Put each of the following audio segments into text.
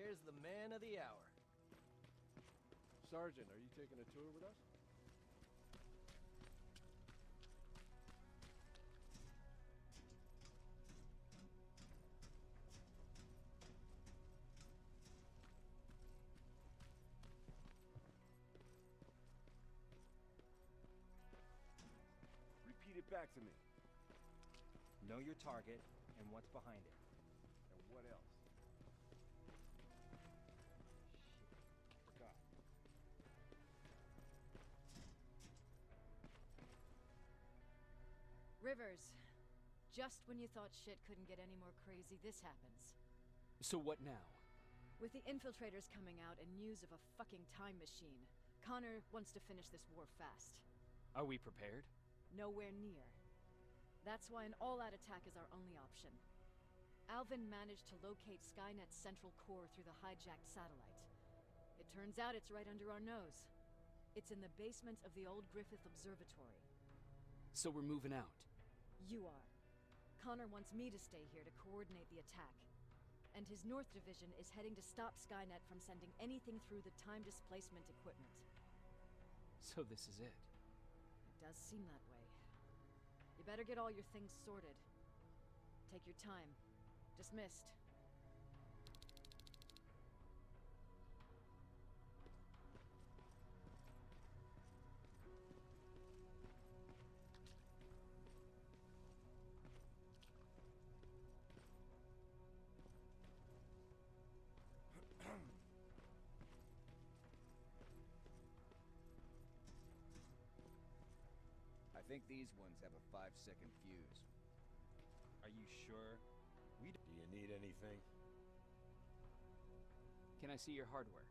there's the man of the hour. Sergeant, are you taking a tour with us? Repeat it back to me. Know your target and what's behind it. And what else? Shit, forgot. Rivers, just when you thought shit couldn't get any more crazy, this happens. So what now? With the infiltrators coming out and news of a fucking time machine, Connor wants to finish this war fast. Are we prepared? Nowhere near. That's why an all-out attack is our only option. Alvin managed to locate Skynet's central core through the hijacked satellite. It turns out it's right under our nose. It's in the basement of the old Griffith Observatory. So we're moving out. You are. Connor wants me to stay here to coordinate the attack. And his North Division is heading to stop Skynet from sending anything through the time displacement equipment. So this is it. It does seem that way. You better get all your things sorted. Take your time. Dismissed. I think these ones have a 5-second fuse. Are you sure? Do you need anything? Can I see your hardware?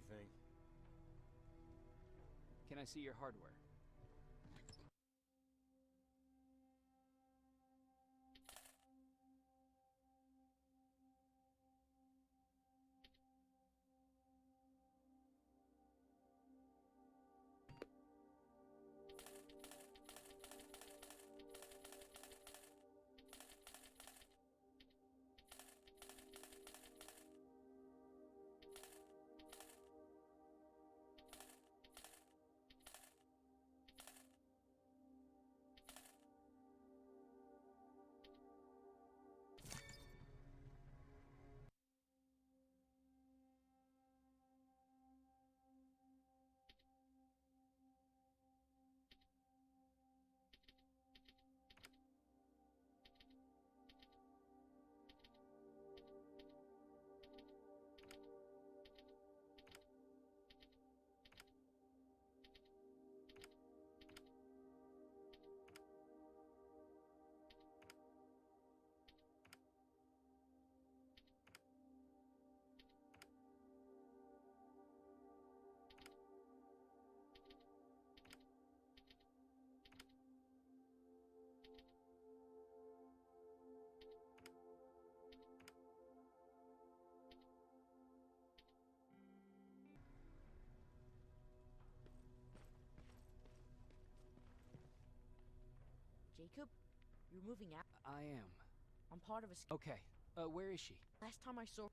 anything? Can I see your hardware? Jacob, you're moving out. I am. I'm part of a. Okay. Where is she? Last time I saw.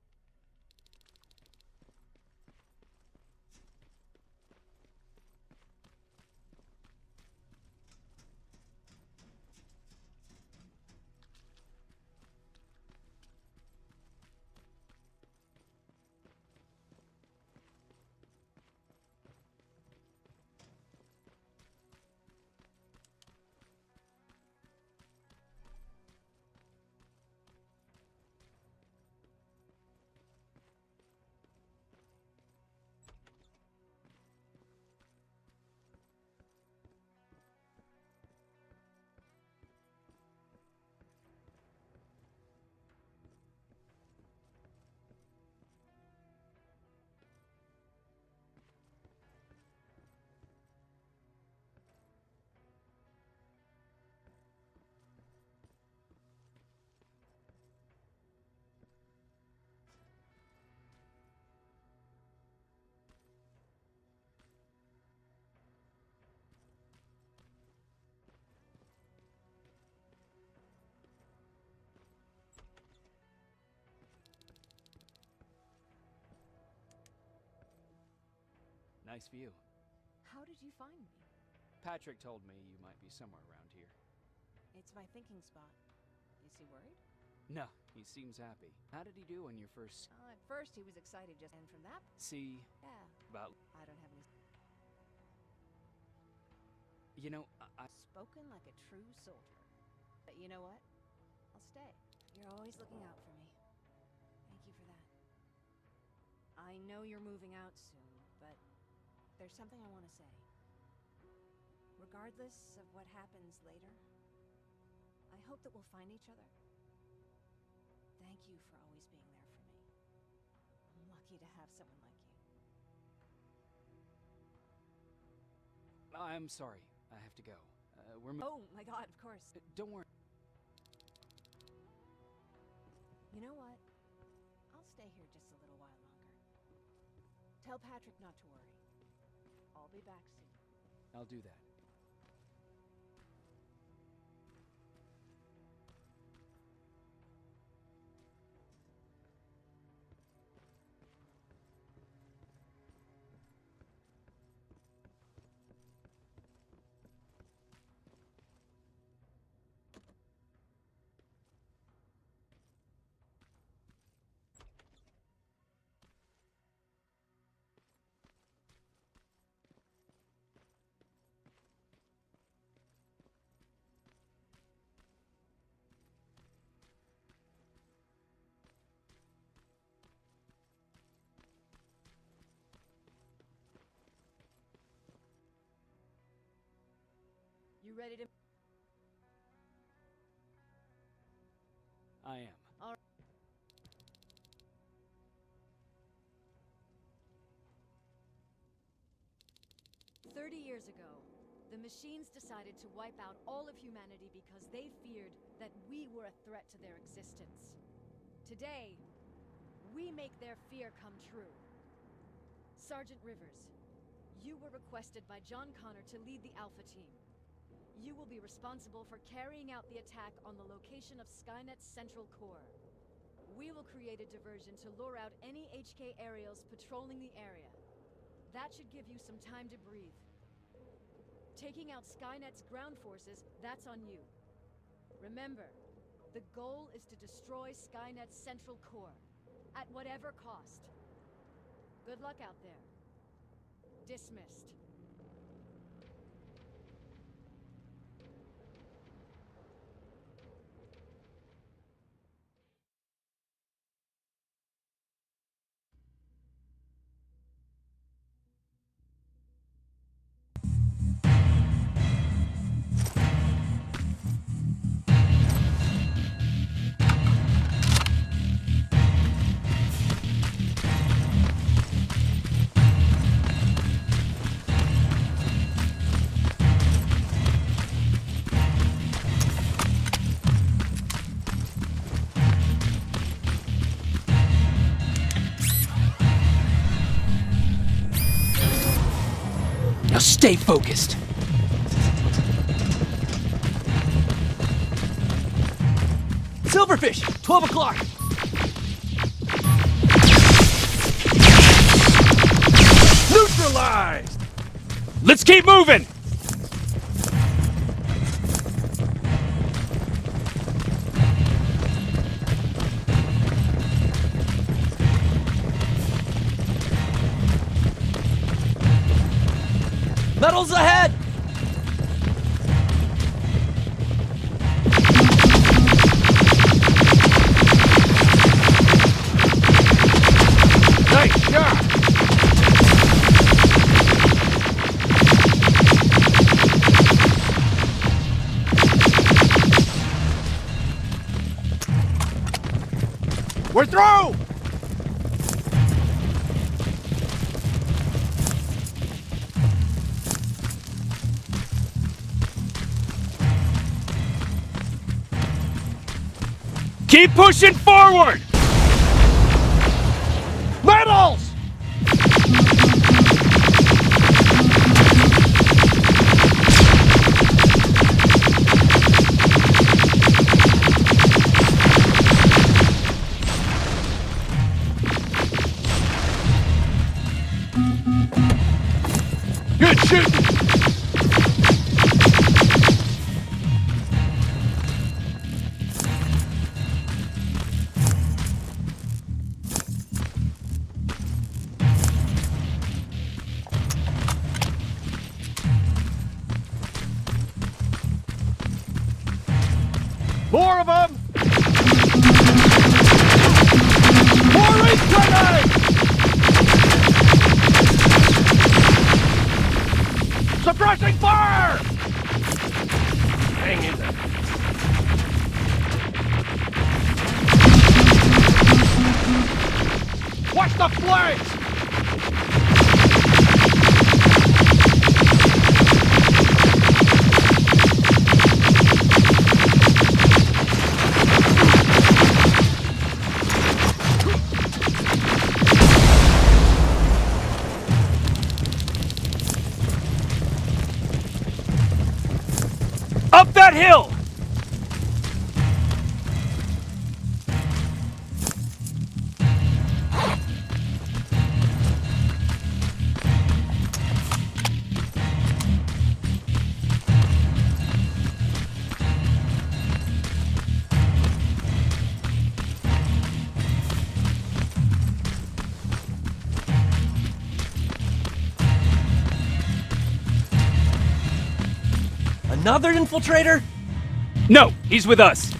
Nice view. How did you find me? Patrick told me you might be somewhere around here. It's my thinking spot. Is he worried? No, he seems happy. How did he do on your first... At first he was excited just and from that. See, Yeah. about... I don't have any. You know, I... Spoken like a true soldier. But you know what? I'll stay. You're always looking out for me. Thank you for that. I know you're moving out soon, but there's something I want to say. Regardless of what happens later, I hope that we'll find each other. Thank you for always being there for me. I'm lucky to have someone like you. I'm sorry. I have to go. Oh my god, of course. Don't worry. You know what? I'll stay here just a little while longer. Tell Patrick not to worry. I'll be back soon. I'll do that. You ready to... I am. All right. 30 years ago, the machines decided to wipe out all of humanity because they feared that we were a threat to their existence. Today, we make their fear come true. Sergeant Rivers, you were requested by John Connor to lead the Alpha team. You will be responsible for carrying out the attack on the location of Skynet's central core. We will create a diversion to lure out any HK aerials patrolling the area. That should give you some time to breathe. Taking out Skynet's ground forces, that's on you. Remember, the goal is to destroy Skynet's central core, at whatever cost. Good luck out there. Dismissed. Now stay focused. Silverfish! 12 o'clock! Neutralized! Let's keep moving! Metals ahead! Nice shot! We're through! Keep pushing forward! Metals! Good shooting! More of them! More race grenades! Suppressing fire! Hang in there. Watch the flanks! Up that hill! Another infiltrator? No, he's with us.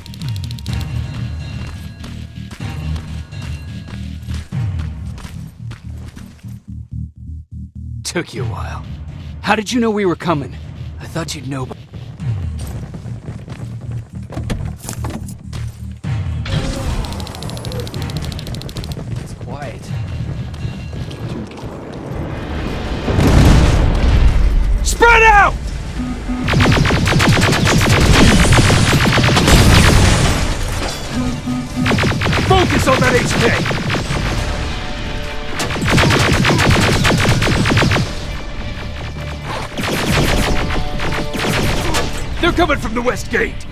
Took you a while. How did you know we were coming? I thought you'd know. It's quiet. Focus on that HK! They're coming from the west gate!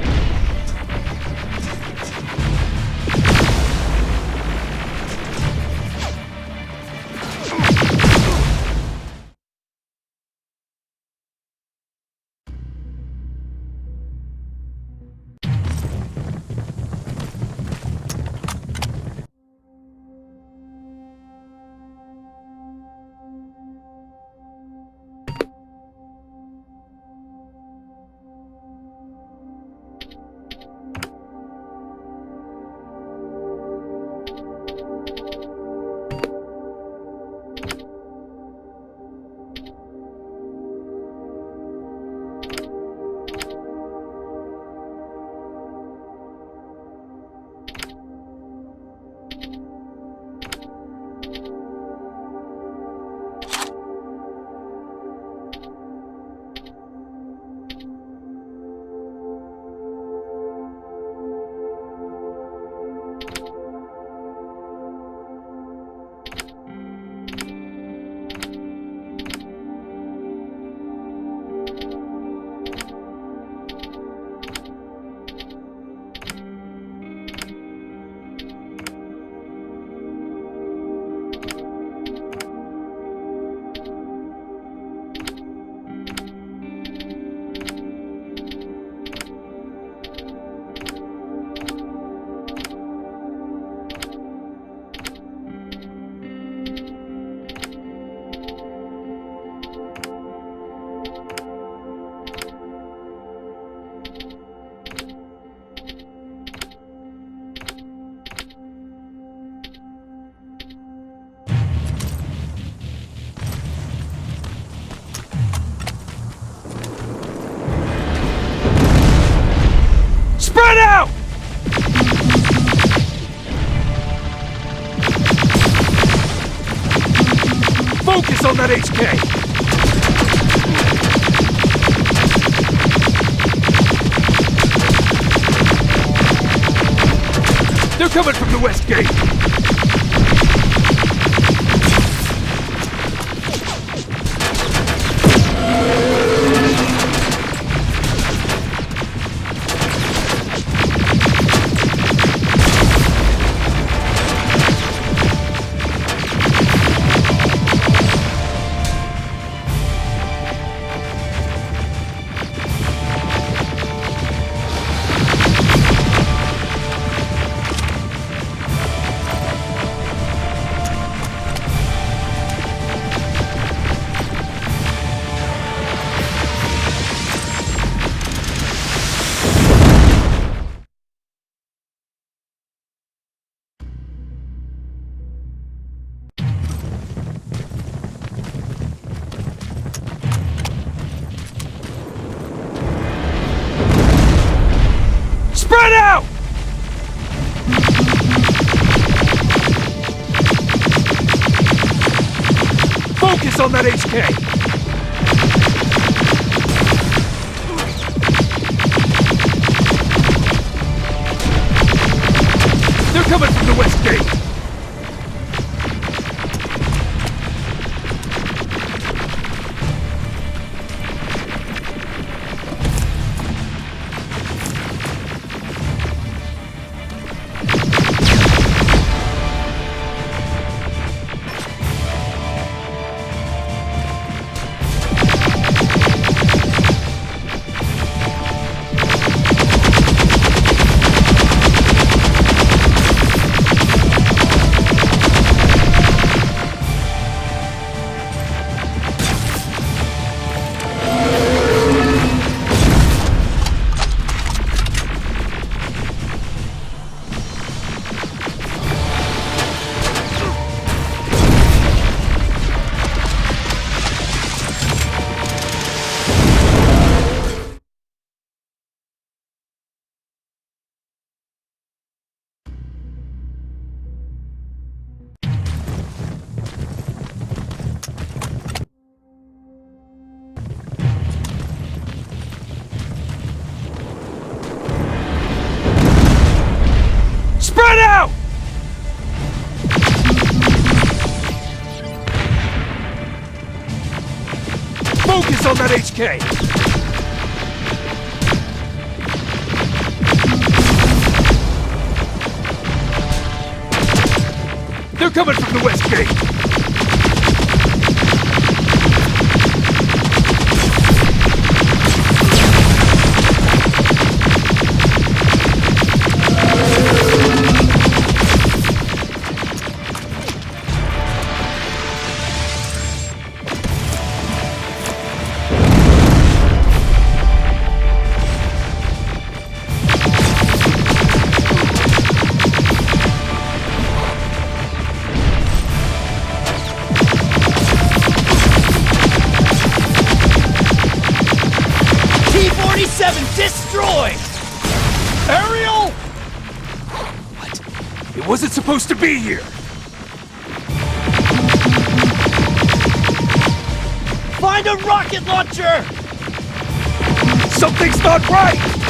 Focus on that HK! They're coming from the west gate! Spread out! Focus on that HK! They're coming from the west gate! Focus on that HK! They're coming from the west gate! Destroyed! Ariel! What? It wasn't supposed to be here! Find a rocket launcher! Something's not right!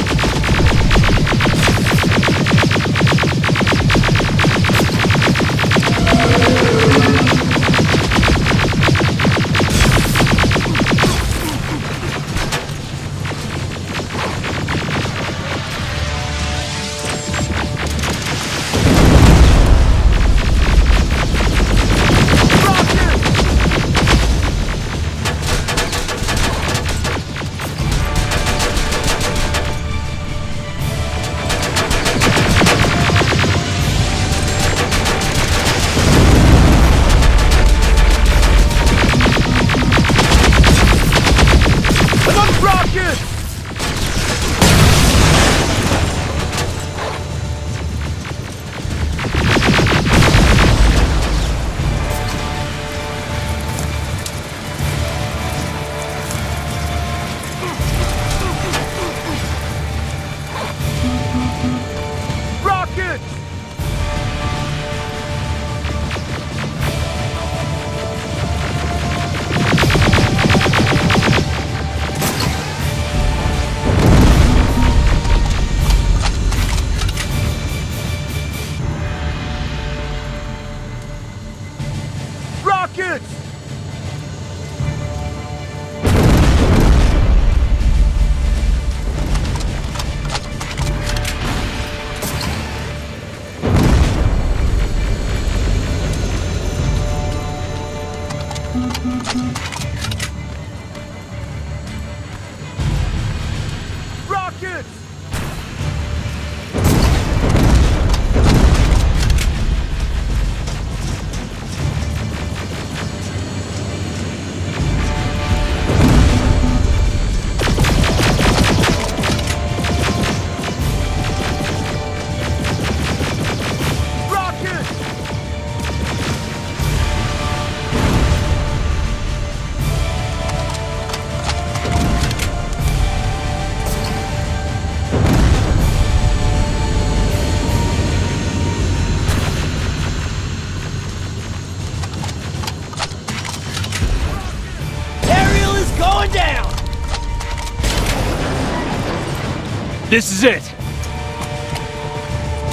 This is it!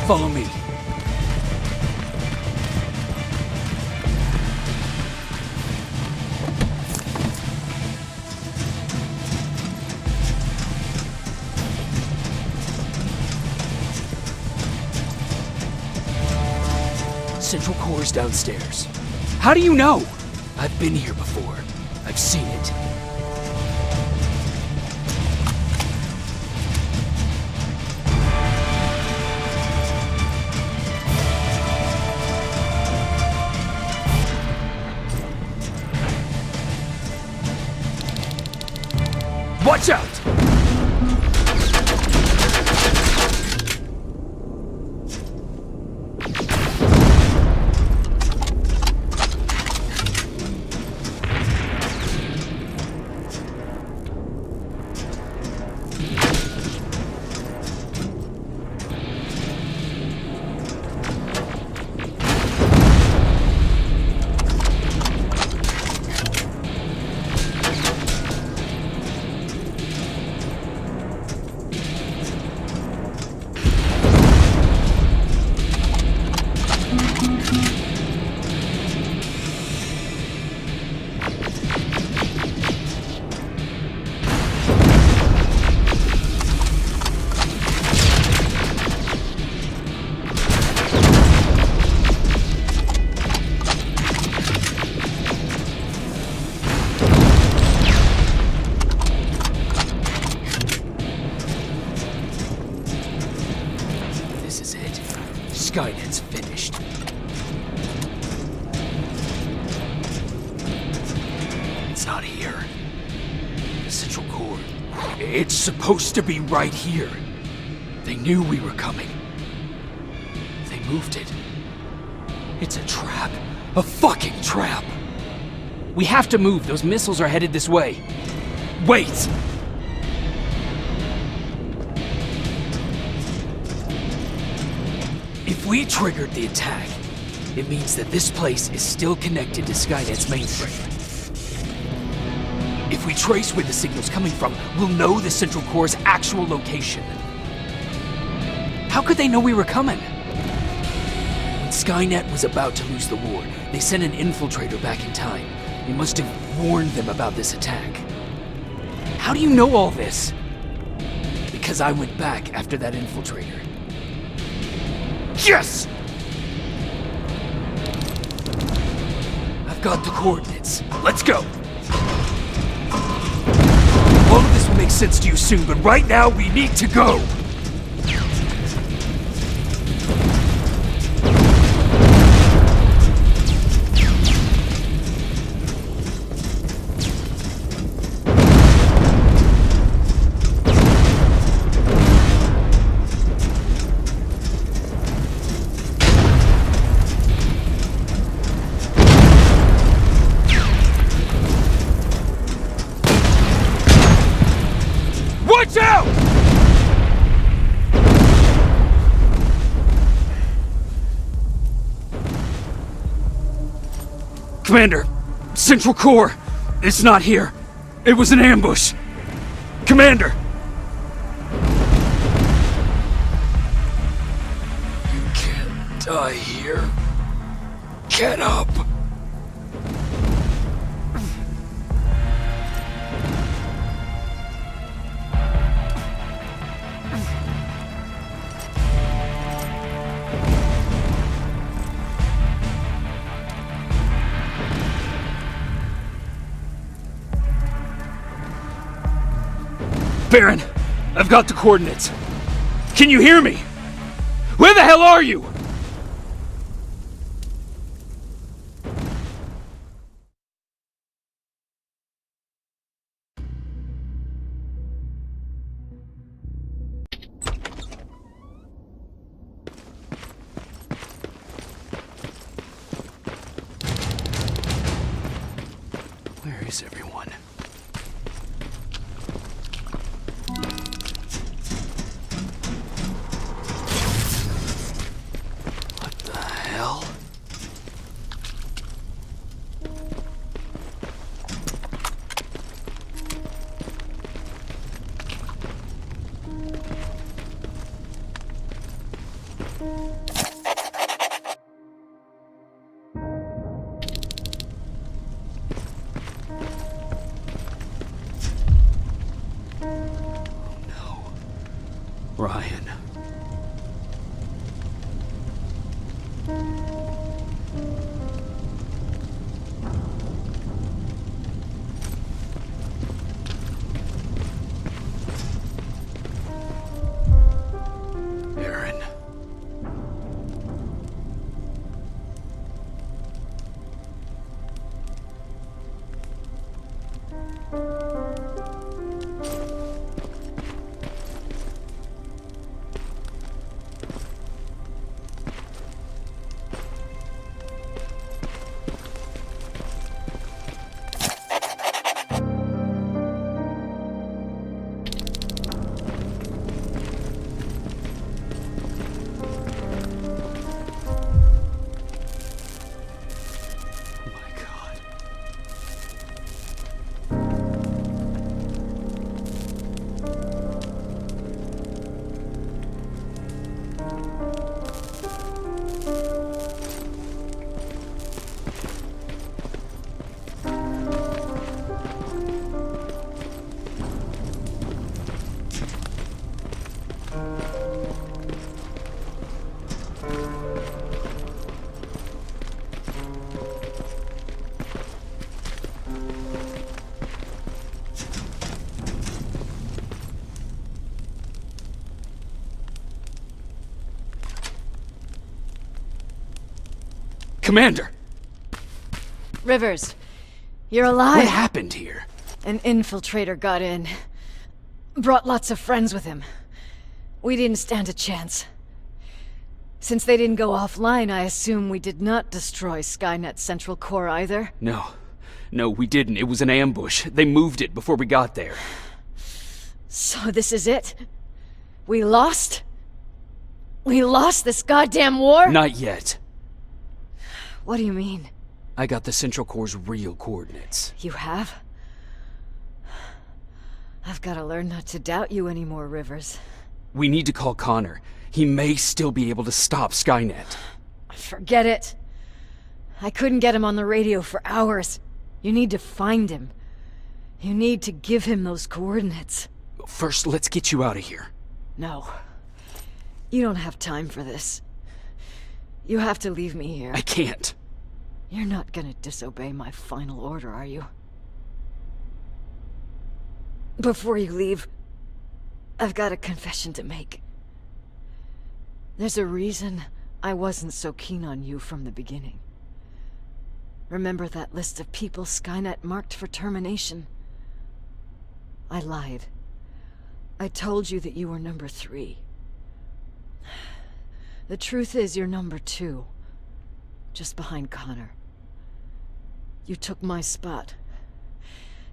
Follow me. Central core's downstairs. How do you know? I've been here before. I've seen it. Watch out! Skynet's finished. It's not here. The central core. It's supposed to be right here. They knew we were coming. They moved it. It's a trap. A fucking trap! We have to move. Those missiles are headed this way. Wait! If we triggered the attack, it means that this place is still connected to Skynet's mainframe. If we trace where the signal's coming from, we'll know the Central Core's actual location. How could they know we were coming? When Skynet was about to lose the war, they sent an infiltrator back in time. He must have warned them about this attack. How do you know all this? Because I went back after that infiltrator. Yes! I've got the coordinates. Let's go! All of this will make sense to you soon, but right now we need to go! Watch out! Commander, Central Core, it's not here. It was an ambush. Commander! You can't die here. Get up! Baron, I've got the coordinates. Can you hear me? Where the hell are you? Where is everyone? Ryan. Aaron. Commander! Rivers, you're alive. What happened here? An infiltrator got in. Brought lots of friends with him. We didn't stand a chance. Since they didn't go offline, I assume we did not destroy Skynet's central core either? No, we didn't. It was an ambush. They moved it before we got there. So this is it? We lost? We lost this goddamn war? Not yet. What do you mean? I got the central core's real coordinates. You have? I've gotta learn not to doubt you anymore, Rivers. We need to call Connor. He may still be able to stop Skynet. Forget it. I couldn't get him on the radio for hours. You need to find him. You need to give him those coordinates. First, let's get you out of here. No. You don't have time for this. You have to leave me here. I can't. You're not gonna disobey my final order, are you? Before you leave, I've got a confession to make. There's a reason I wasn't so keen on you from the beginning. Remember that list of people Skynet marked for termination? I lied. I told you that you were number 3. The truth is you're number 2. Just behind Connor. You took my spot.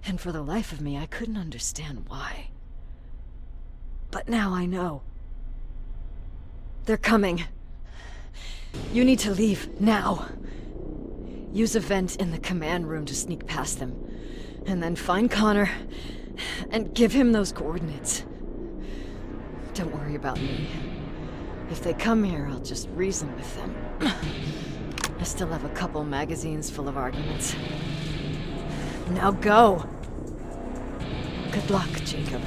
And for the life of me, I couldn't understand why. But now I know. They're coming. You need to leave, now. Use a vent in the command room to sneak past them. And then find Connor, and give him those coordinates. Don't worry about me. If they come here, I'll just reason with them. I still have a couple magazines full of arguments. Now go! Good luck, Jacob.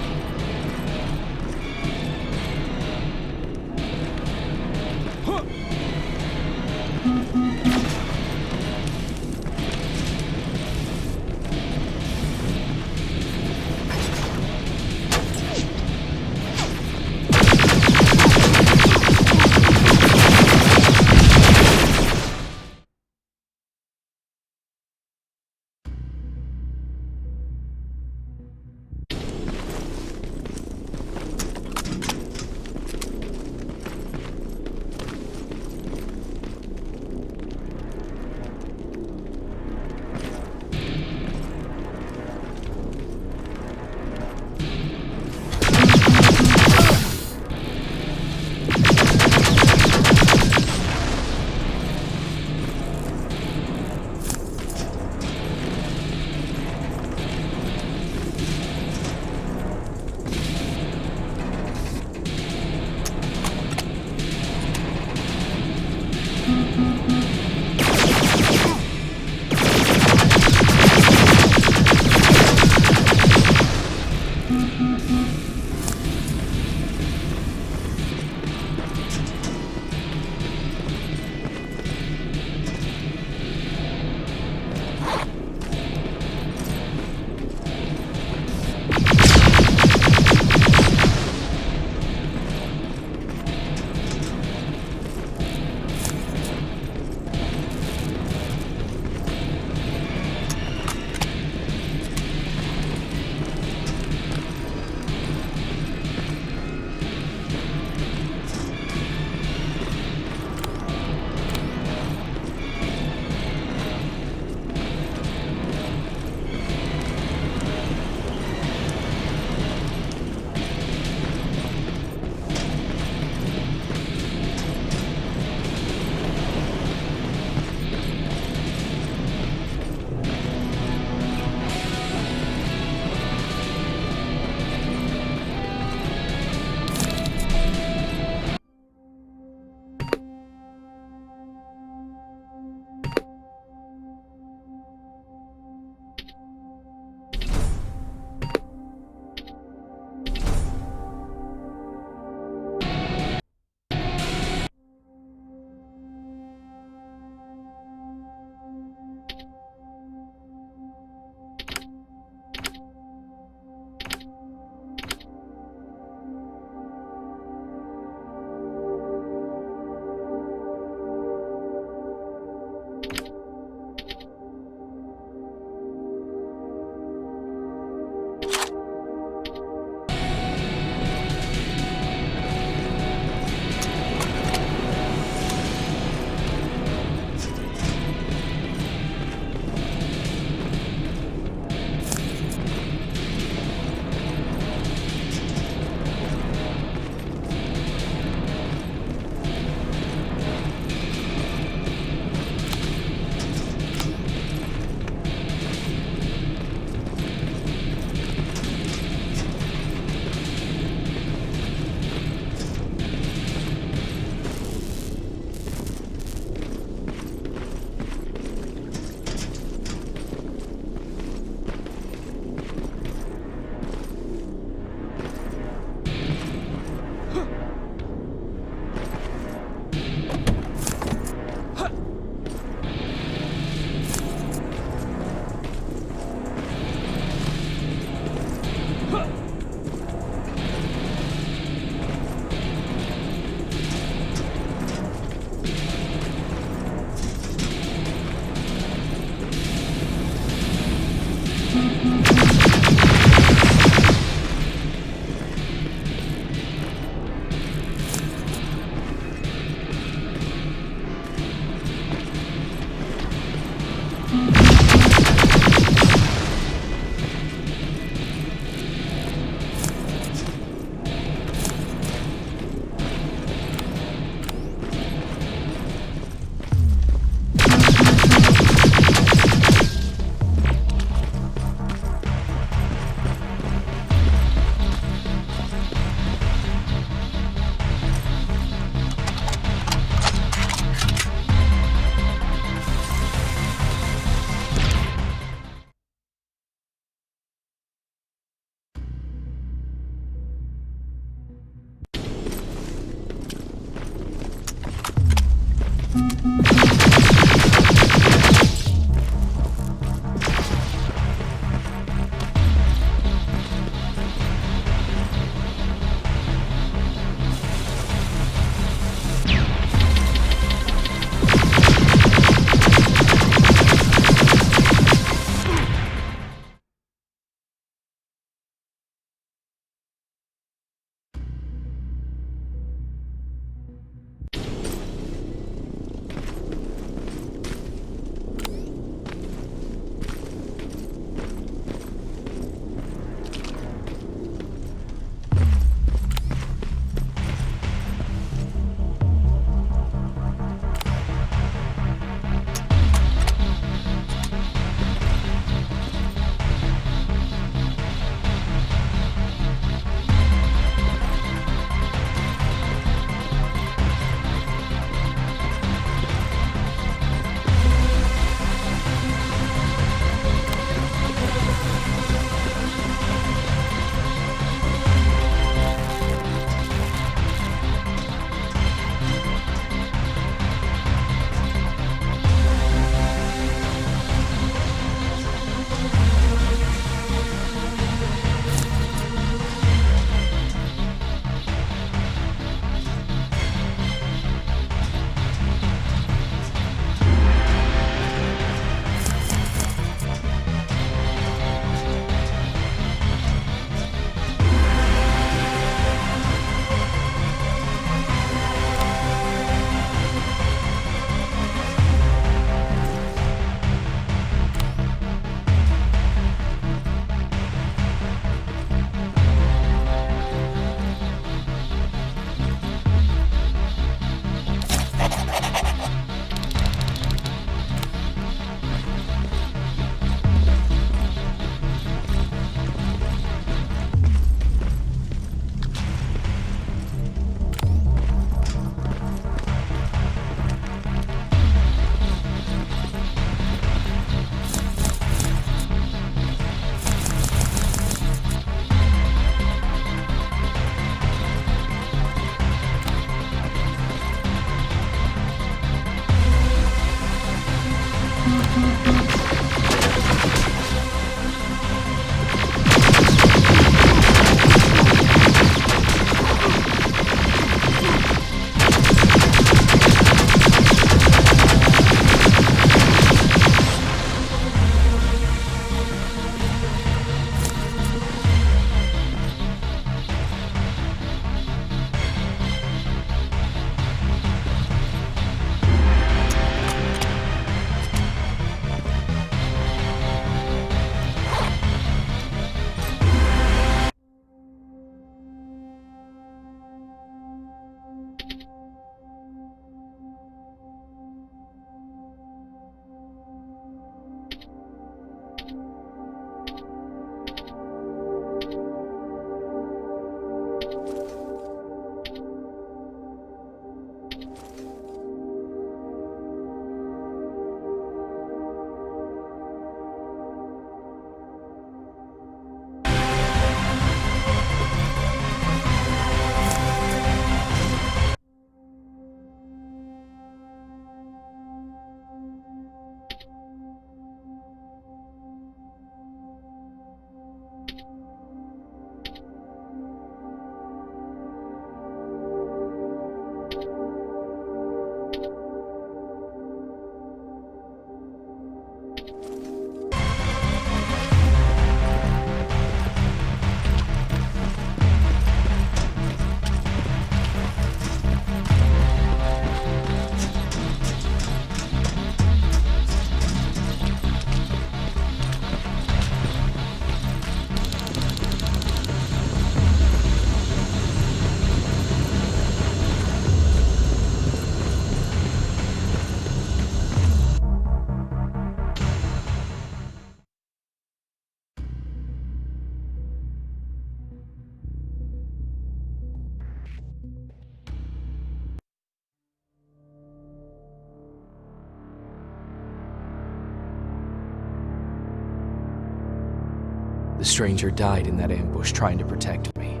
The stranger died in that ambush trying to protect me.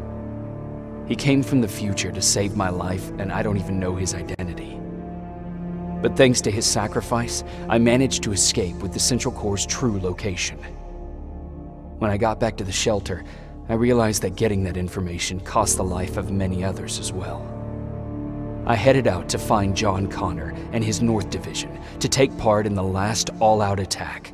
He came from the future to save my life, and I don't even know his identity. But thanks to his sacrifice, I managed to escape with the Central Core's true location. When I got back to the shelter, I realized that getting that information cost the life of many others as well. I headed out to find John Connor and his North Division to take part in the last all-out attack.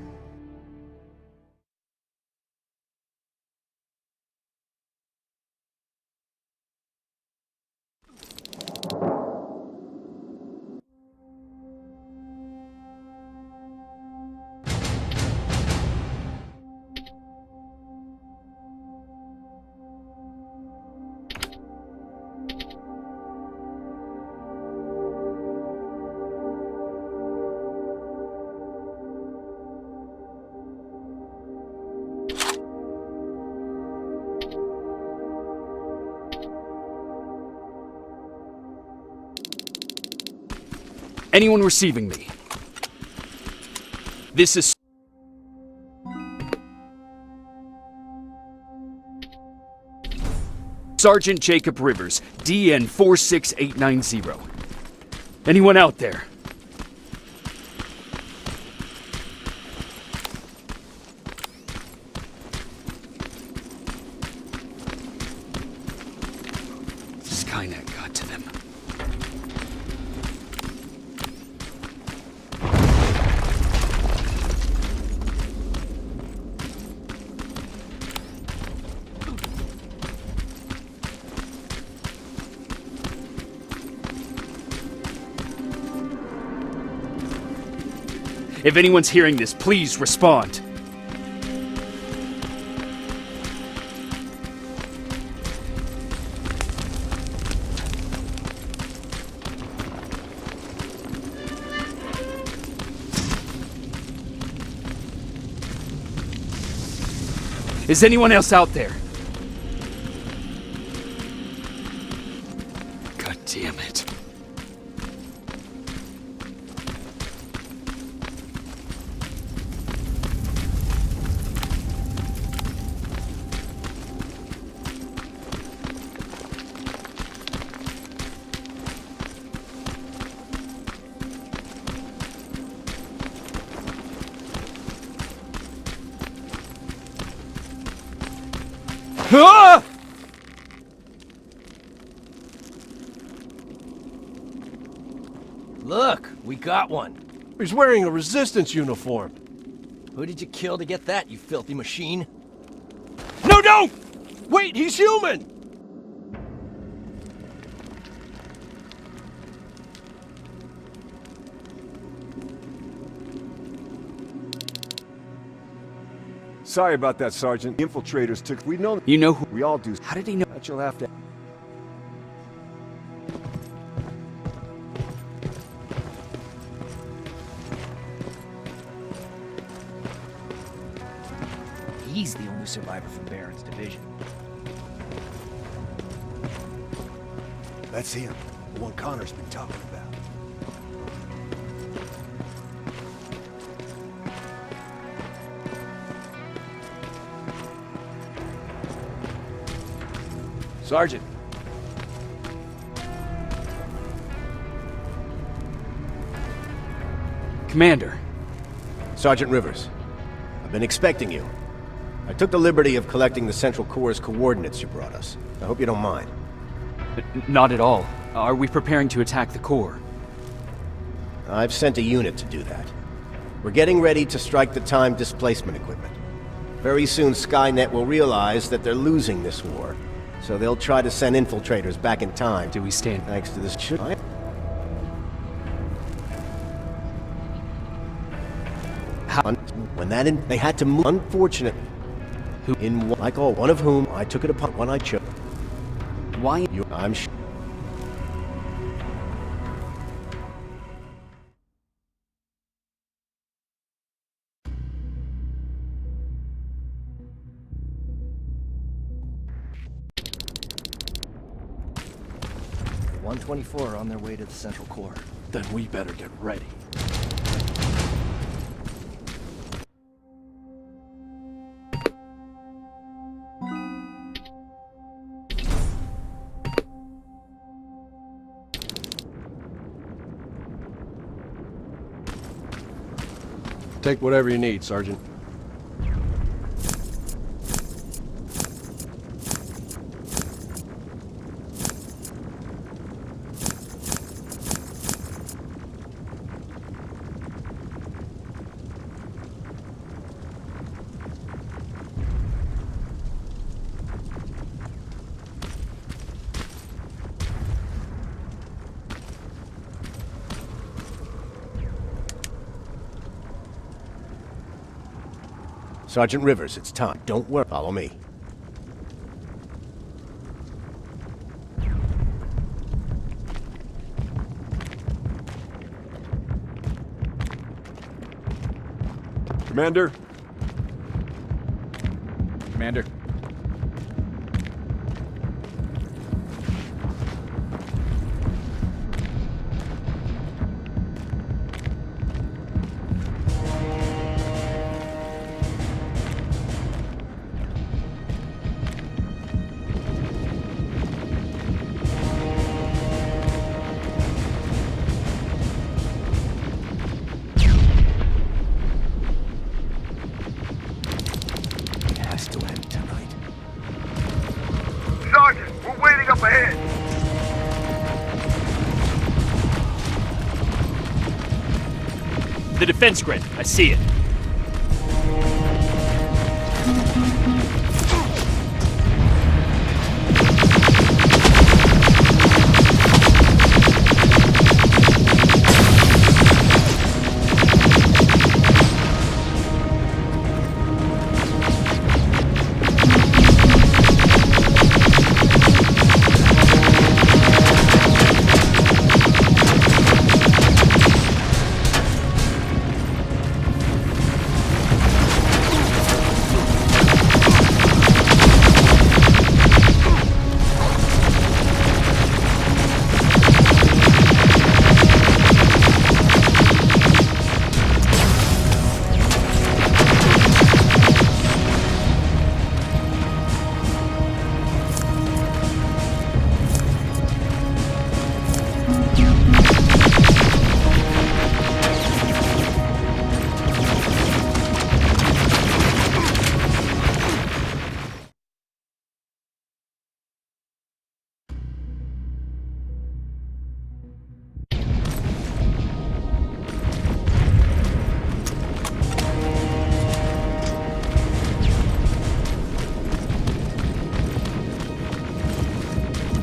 Anyone receiving me? This is... Sergeant Jacob Rivers, DN 46890. Anyone out there? Skynet got to them. If anyone's hearing this, please respond. Is anyone else out there? God damn it. Ah! Look, we got one. He's wearing a Resistance uniform. Who did you kill to get that, you filthy machine? No, don't! Wait, he's human! Sorry about that, Sergeant. The infiltrators took... We know... You know who... We all do... How did he know? But you'll have to... He's the only survivor from Baron's division. That's him. The one Connor's been talking about. Sergeant. Commander. Sergeant Rivers, I've been expecting you. I took the liberty of collecting the Central Core's coordinates you brought us. I hope you don't mind. Not at all. Are we preparing to attack the core? I've sent a unit to do that. We're getting ready to strike the time displacement equipment. Very soon Skynet will realize that they're losing this war, so they'll try to send infiltrators back in time. Do we stand? Thanks to this when that they had to move. Unfortunate. Who? Like all, one of whom I took it upon when I chose. Why? I'm sure. The 124 are on their way to the Central Core. Then we better get ready. Take whatever you need, Sergeant. Sergeant Rivers, it's time. Don't worry. Follow me. Commander? Commander. The defense grid. I see it.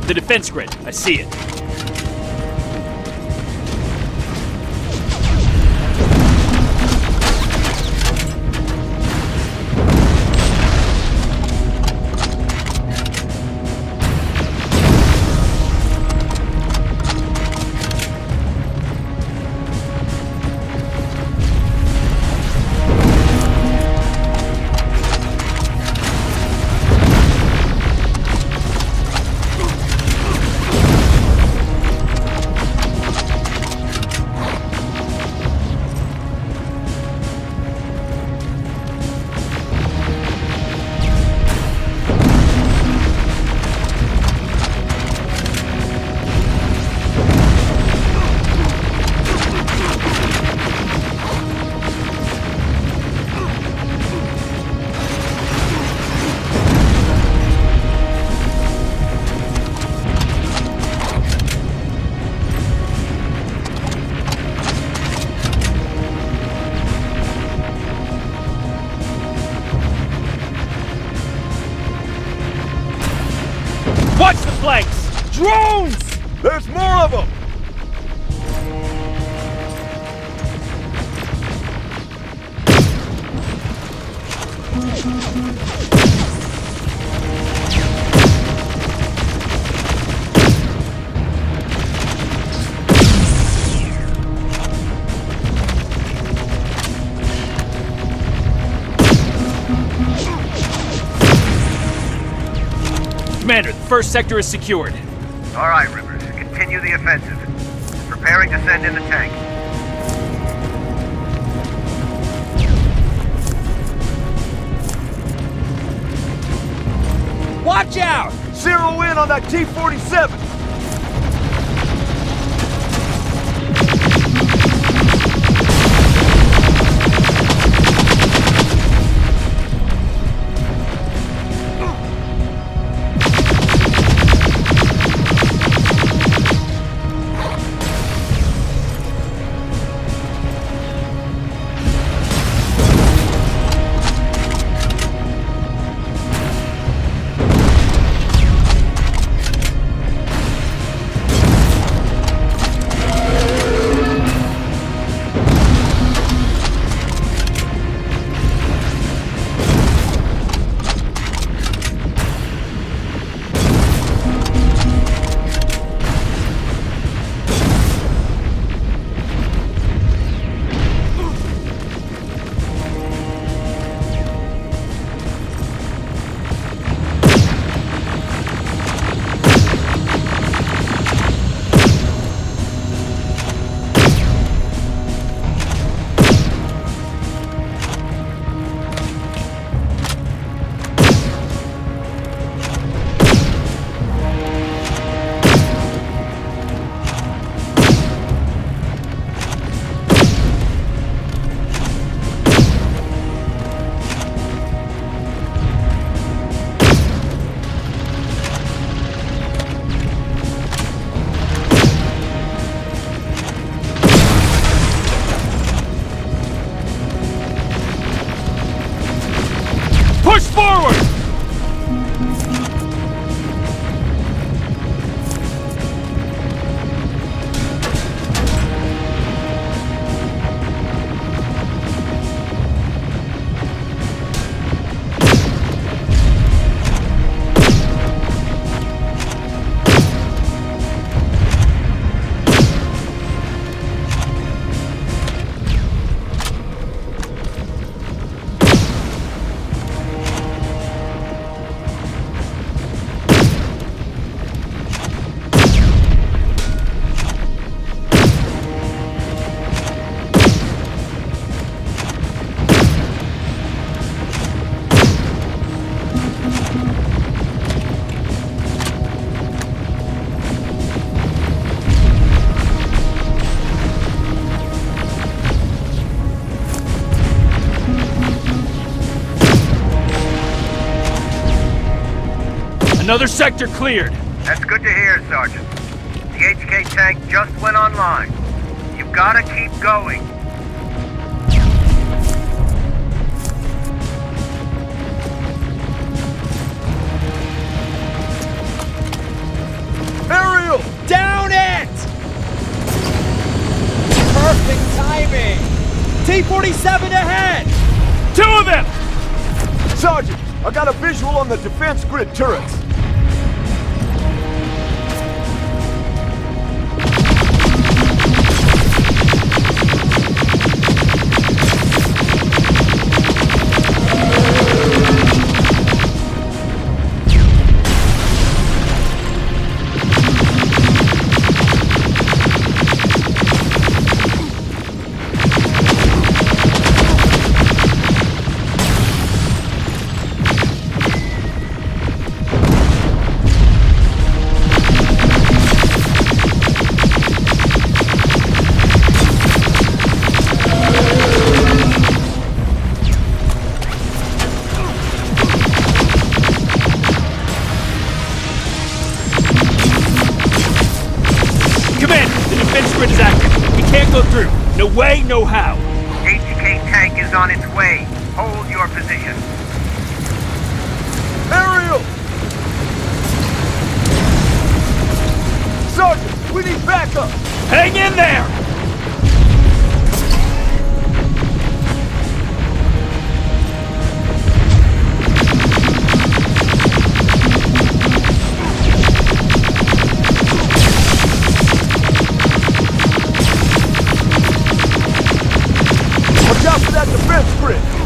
The defense grid. I see it. Watch the flanks! Drones! There's more of them! Commander, the first sector is secured. All right, Rivers. Continue the offensive. Preparing to send in the tank. Watch out! Zero in on that T-47! Another sector cleared. That's good to hear, Sergeant. The HK tank just went online. You've gotta keep going. Aerial! Down it! Perfect timing! T-47 ahead! 2 of them! Sergeant, I got a visual on the defense grid turrets. No way, no how. HK tank is on its way. Hold your position. Aerial! Sergeant, we need backup! Hang in there!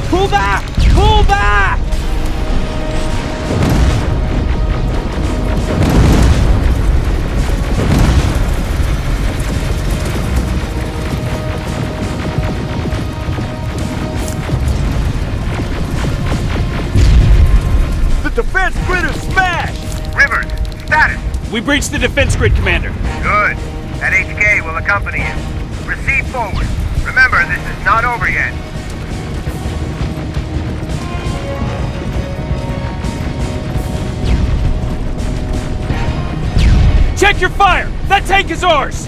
Pull back! Pull back! The defense grid is smashed! Rivers, status! We breached the defense grid, Commander. Good. That HK will accompany you. Proceed forward. Remember, this is not over yet. Check your fire! That tank is ours!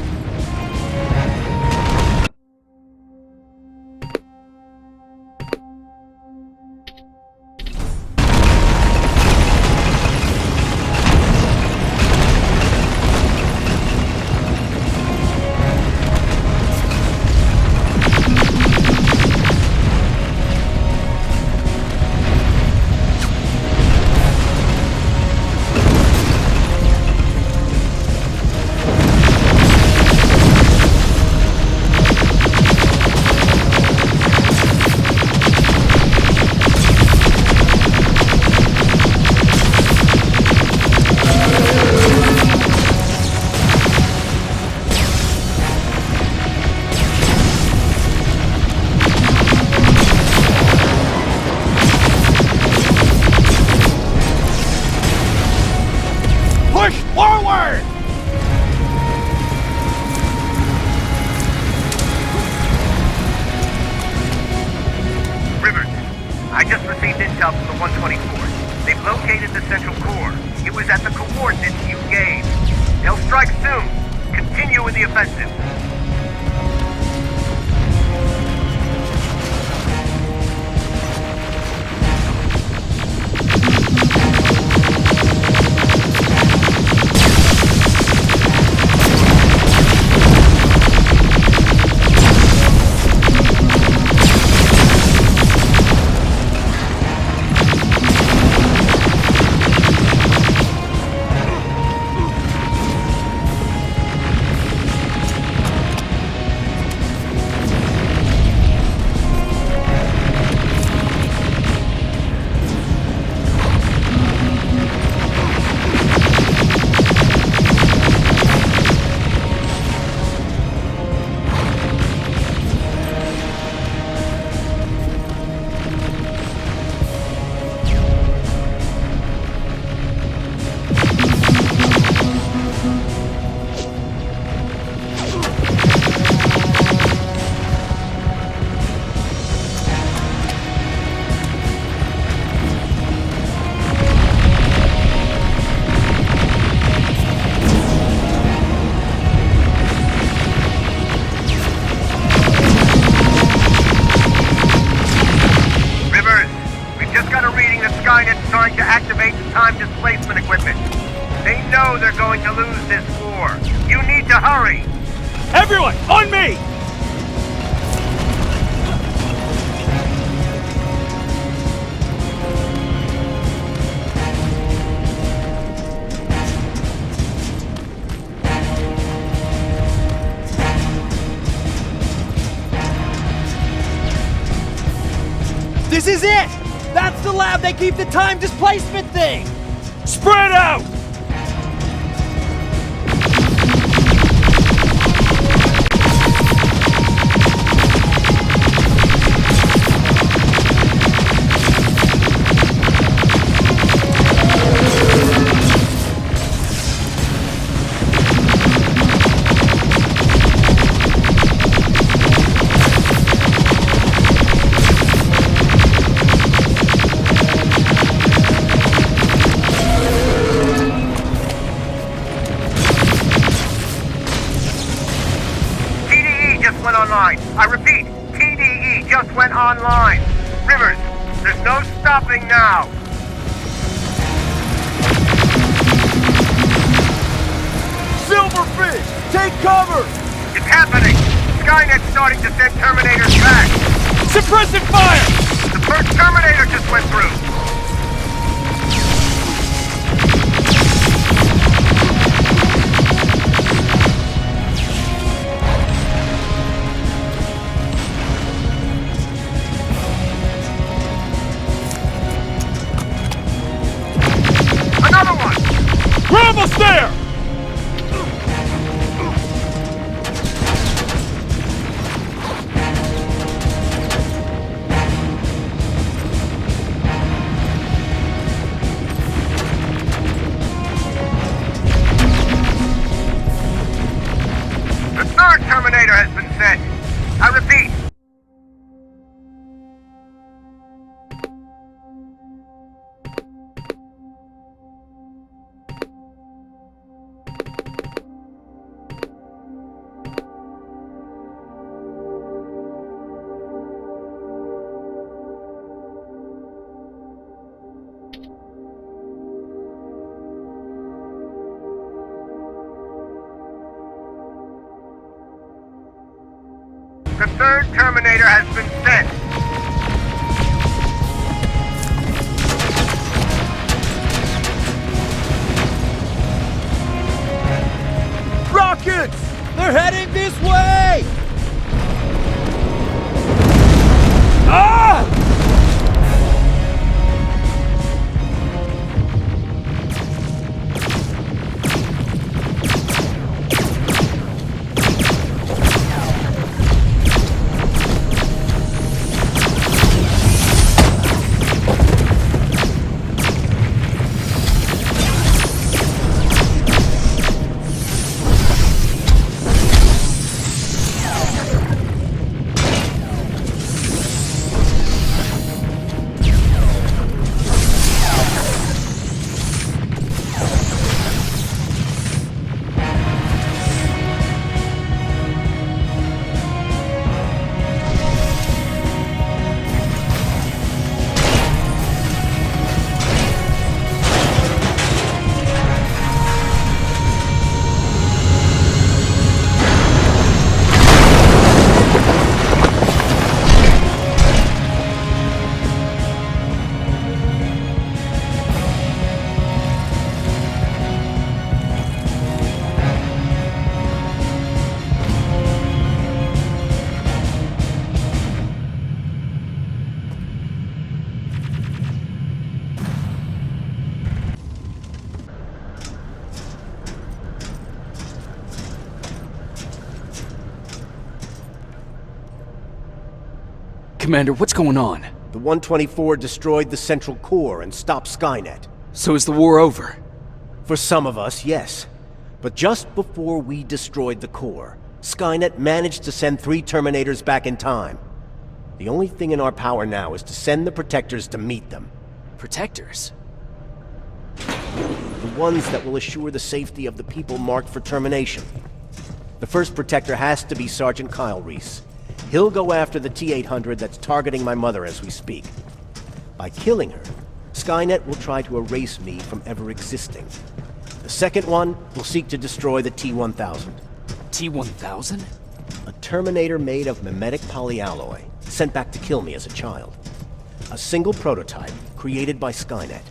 time displacement equipment. They know they're going to lose this war. You need to hurry! Everyone, on me! This is it! That's the lab they keep the time displacement thing! Spread out! I repeat, TDE just went online. Rivers, there's no stopping now. Silverfish, take cover! It's happening. Skynet's starting to send Terminators back. Suppressive fire! The first Terminator just went through. Almost there! The third Terminator has been sent. I repeat. The third Terminator has been sent. Rockets! They're heading this way! Ah! Commander, what's going on? The 124 destroyed the central core and stopped Skynet. So is the war over? For some of us, yes. But just before we destroyed the core, Skynet managed to send 3 Terminators back in time. The only thing in our power now is to send the Protectors to meet them. Protectors? The ones that will assure the safety of the people marked for termination. The first Protector has to be Sergeant Kyle Reese. He'll go after the T-800 that's targeting my mother as we speak. By killing her, Skynet will try to erase me from ever existing. The second one will seek to destroy the T-1000. T-1000? A Terminator made of mimetic polyalloy, sent back to kill me as a child. A single prototype created by Skynet.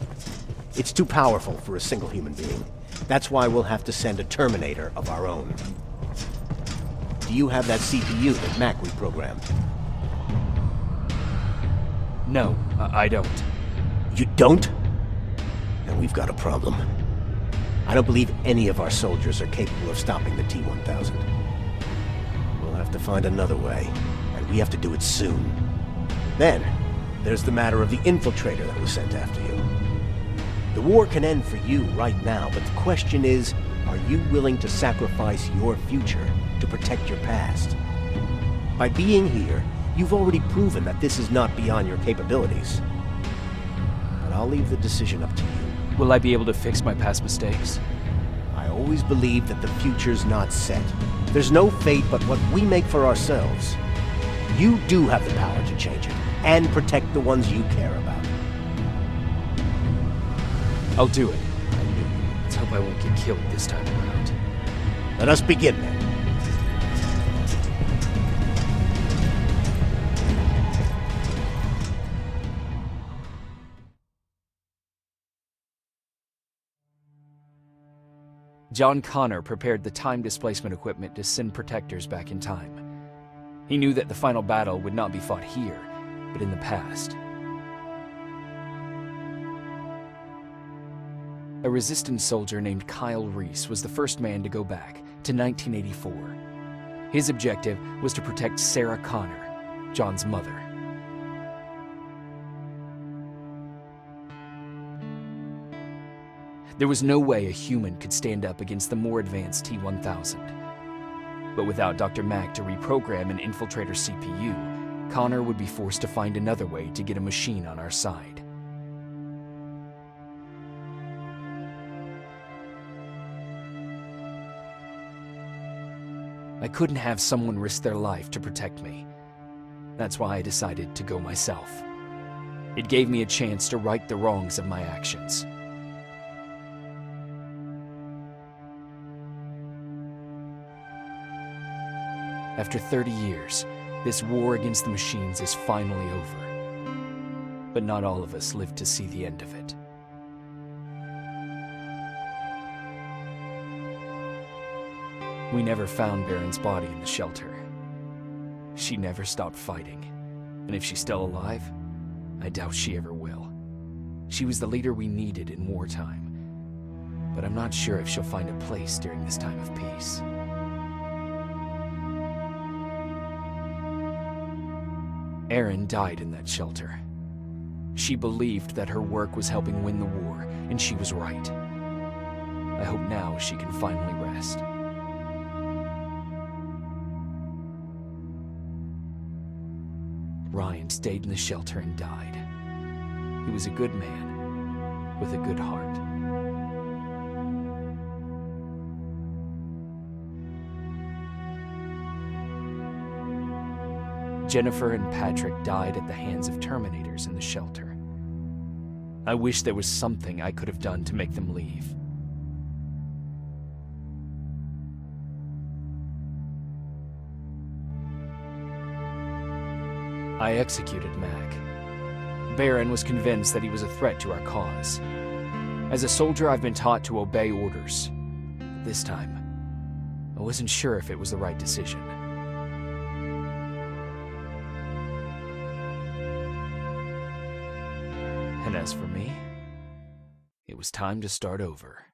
It's too powerful for a single human being. That's why we'll have to send a Terminator of our own. Do you have that CPU that Mac reprogrammed? No, I don't. You don't? Then we've got a problem. I don't believe any of our soldiers are capable of stopping the T-1000. We'll have to find another way, and we have to do it soon. Then, there's the matter of the infiltrator that was sent after you. The war can end for you right now, but the question is, are you willing to sacrifice your future to protect your past? By being here, you've already proven that this is not beyond your capabilities. But I'll leave the decision up to you. Will I be able to fix my past mistakes? I always believe that the future's not set. There's no fate but what we make for ourselves. You do have the power to change it, and protect the ones you care about. I'll do it. Let's hope I won't get killed this time around. Let us begin then. John Connor prepared the time displacement equipment to send protectors back in time. He knew that the final battle would not be fought here, but in the past. A resistance soldier named Kyle Reese was the first man to go back to 1984. His objective was to protect Sarah Connor, John's mother. There was no way a human could stand up against the more advanced T-1000. But without Dr. Mack to reprogram an infiltrator CPU, Connor would be forced to find another way to get a machine on our side. I couldn't have someone risk their life to protect me. That's why I decided to go myself. It gave me a chance to right the wrongs of my actions. After 30 years, this war against the machines is finally over. But not all of us lived to see the end of it. We never found Baron's body in the shelter. She never stopped fighting, and if she's still alive, I doubt she ever will. She was the leader we needed in wartime, but I'm not sure if she'll find a place during this time of peace. Erin died in that shelter. She believed that her work was helping win the war, and she was right. I hope now she can finally rest. Ryan stayed in the shelter and died. He was a good man, with a good heart. Jennifer and Patrick died at the hands of Terminators in the shelter. I wish there was something I could have done to make them leave. I executed Mac. Baron was convinced that he was a threat to our cause. As a soldier, I've been taught to obey orders. But this time, I wasn't sure if it was the right decision. And as for me, it was time to start over.